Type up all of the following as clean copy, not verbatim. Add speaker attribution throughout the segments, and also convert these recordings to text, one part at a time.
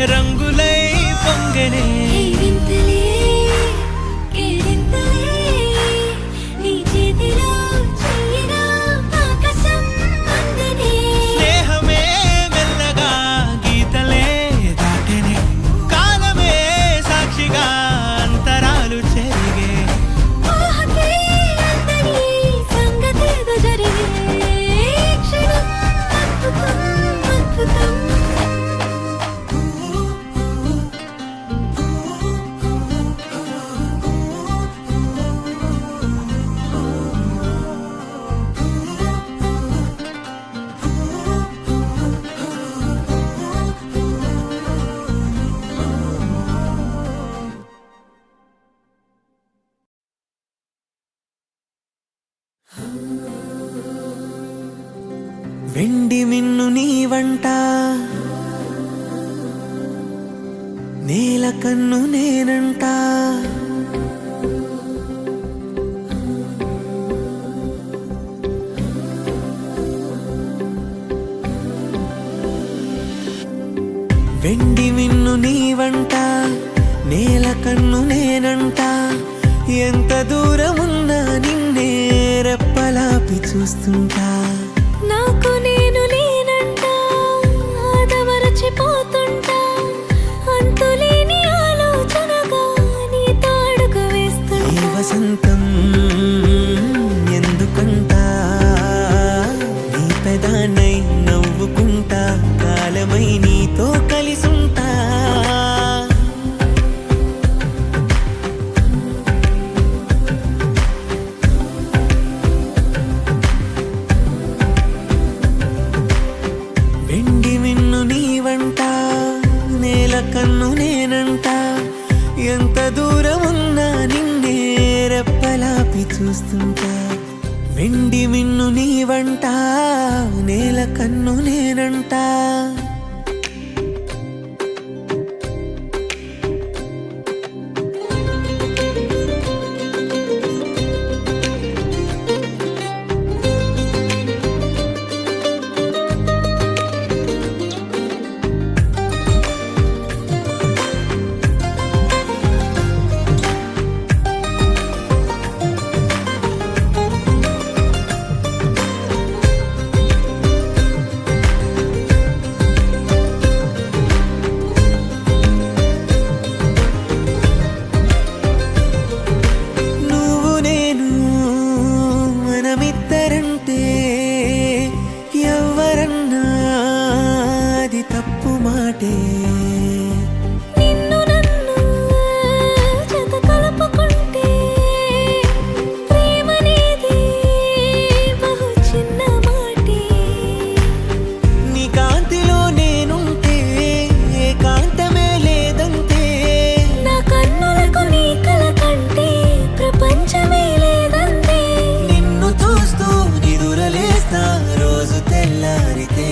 Speaker 1: రంగులై పొంగనే స్నేహమే మెల్లగా గీతలే దాటెనే కాలమే సాక్షిగా అంతరాలు చెరిగే వెండి మిన్ను నీ వంట నేల కన్ను నేనంట వెండి మిన్ను నీ వంట నేల కన్ను నేనంట ఎంత దూరమున్నా నిన్నే రెప్పలాపి చూస్తుంటా
Speaker 2: నాకు నేను లేనంట ఆదమరచిపోతుంటా అంతులేని ఆలోచనగా నీ తాడుకు వేస్తుంటా
Speaker 1: ఈ వసంతం ఎందుకంట నీ పెదానై నవ్వుకుంటా కాలమై నీతో కలిసుంటా వెండి మిన్ను నీ వంట నేల కన్ను నేనంట ఎంత దూరమున్నా నిన్నే రెప్పలాపి చూస్తుంటా వెండి మిన్ను నీ వంట నేల కన్ను నేనంట
Speaker 2: నిన్ను నన్ను జత కలుపుకుంటే ప్రేమనేది బహు చిన్న మాటే
Speaker 1: నీ కాంతిలో నేనుంటే ఏకాంతమే లేదంతే
Speaker 2: నా కన్నులకు నీ కల కంటే ప్రపంచమే లేదంతే
Speaker 1: నిన్ను చూస్తూ నిదురలేస్తా రోజు తెల్లారితే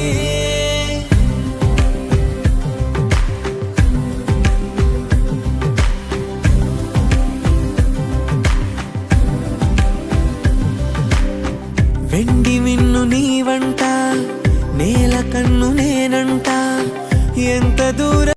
Speaker 1: వెండి మిన్ను నీ వంట నేల కన్ను నేనంట ఎంత దూరం